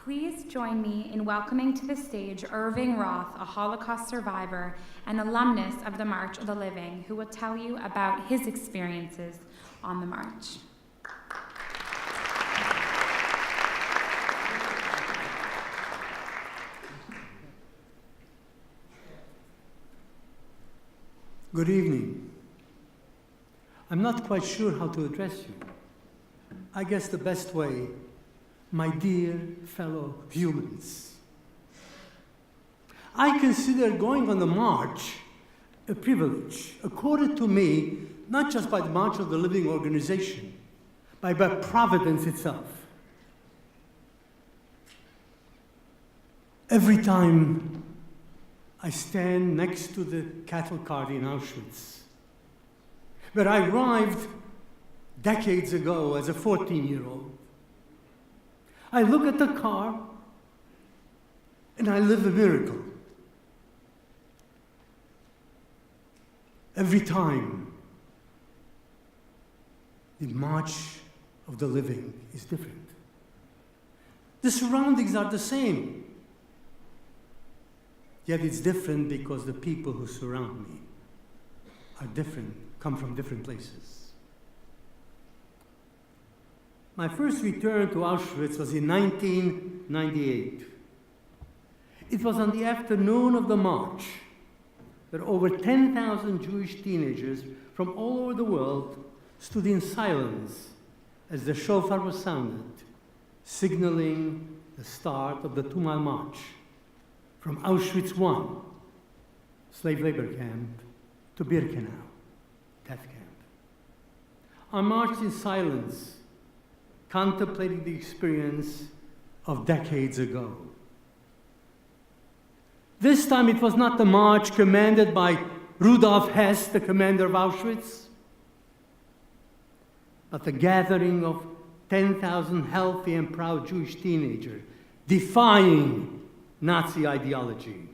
Please join me in welcoming to the stage Irving Roth, a Holocaust survivor and alumnus of the March of the Living, who will tell you about his experiences on the march. Good evening. I'm not quite sure how to address you. I guess the best way, my dear fellow humans. I consider going on the march a privilege accorded to me not just by the March of the Living organization, but by providence itself. Every time I stand next to the cattle cart in Auschwitz, where I arrived decades ago as a 14-year-old. I look at the car and I live a miracle. Every time, the March of the Living is different. The surroundings are the same. Yet it's different because the people who surround me are different, come from different places. My first return to Auschwitz was in 1998. It was on the afternoon of the march where over 10,000 Jewish teenagers from all over the world stood in silence as the shofar was sounded, signaling the start of the 2-mile march from Auschwitz I, slave labor camp, to Birkenau, death camp. I marched in silence, contemplating the experience of decades ago. This time it was not the march commanded by Rudolf Hess, the commander of Auschwitz, but the gathering of 10,000 healthy and proud Jewish teenagers, defying Nazi ideology.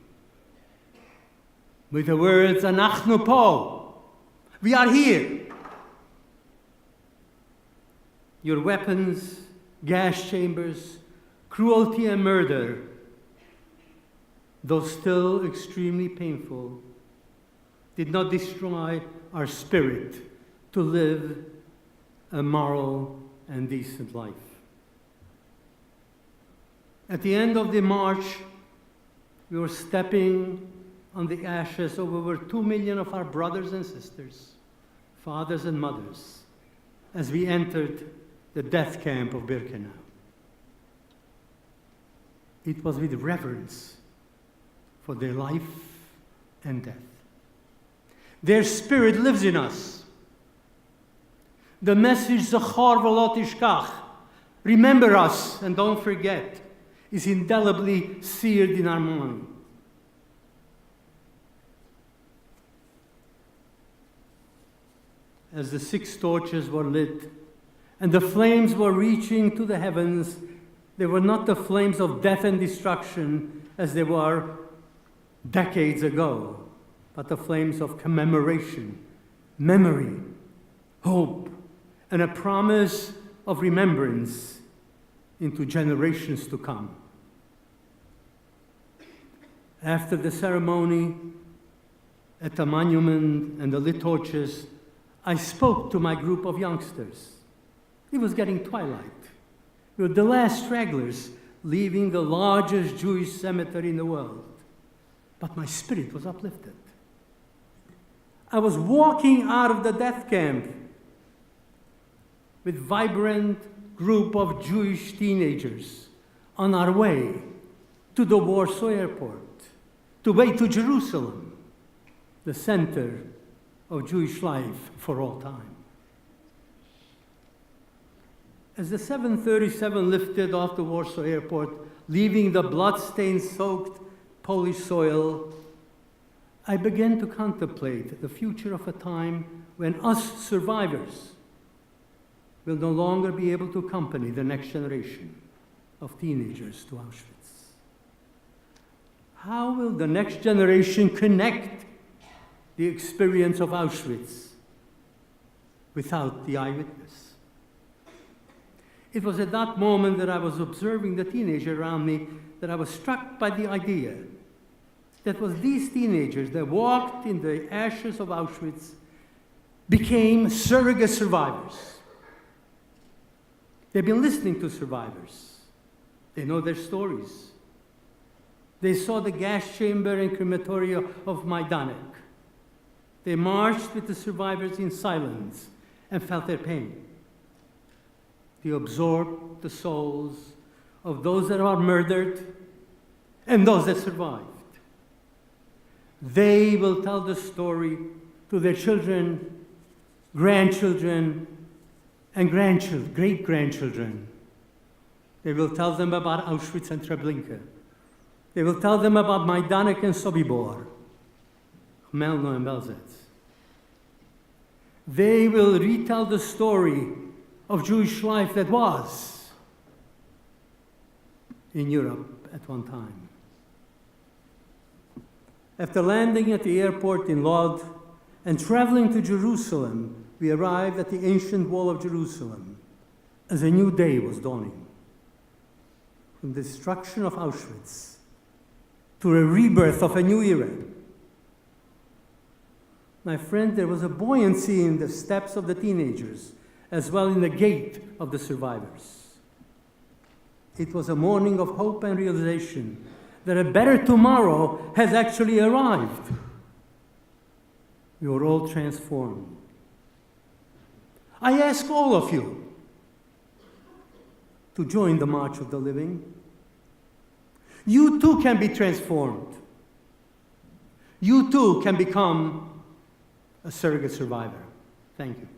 With the words, Anachnu Po, we are here. Your weapons, gas chambers, cruelty and murder, though still extremely painful, did not destroy our spirit to live a moral and decent life. At the end of the march, we were stepping on the ashes of over 2 million of our brothers and sisters, fathers and mothers, as we entered the death camp of Birkenau. It was with reverence for their life and death. Their spirit lives in us. The message, Zachor v'lo tishkach, remember us and don't forget, is indelibly seared in our mind. As the 6 torches were lit and the flames were reaching to the heavens, they were not the flames of death and destruction as they were decades ago, but the flames of commemoration, memory, hope, and a promise of remembrance into generations to come. After the ceremony at the monument and the lit torches, I spoke to my group of youngsters. It was getting twilight. We were the last stragglers leaving the largest Jewish cemetery in the world. But my spirit was uplifted. I was walking out of the death camp with a vibrant group of Jewish teenagers on our way to the Warsaw airport, to Jerusalem, the center of Jewish life for all time. As the 737 lifted off the Warsaw airport, leaving the blood-stained soaked Polish soil, I began to contemplate the future of a time when us survivors will no longer be able to accompany the next generation of teenagers to Auschwitz. How will the next generation connect the experience of Auschwitz without the eyewitness? It was at that moment that I was observing the teenager around me that I was struck by the idea that was these teenagers that walked in the ashes of Auschwitz became surrogate survivors. They've been listening to survivors. They know their stories. They saw the gas chamber and crematorium of Majdanek. They marched with the survivors in silence and felt their pain. They absorbed the souls of those that are murdered and those that survived. They will tell the story to their children, grandchildren, and great-grandchildren. They will tell them about Auschwitz and Treblinka. They will tell them about Majdanek and Sobibor, Melno and Belzec. They will retell the story of Jewish life that was in Europe at one time. After landing at the airport in Lod and traveling to Jerusalem, we arrived at the ancient wall of Jerusalem as a new day was dawning. From the destruction of Auschwitz to a rebirth of a new era. My friend, there was a buoyancy in the steps of the teenagers, as well in the gait of the survivors. It was a morning of hope and realization that a better tomorrow has actually arrived. We were all transformed. I ask all of you to join the March of the Living. You too can be transformed. You too can become a surrogate survivor. Thank you.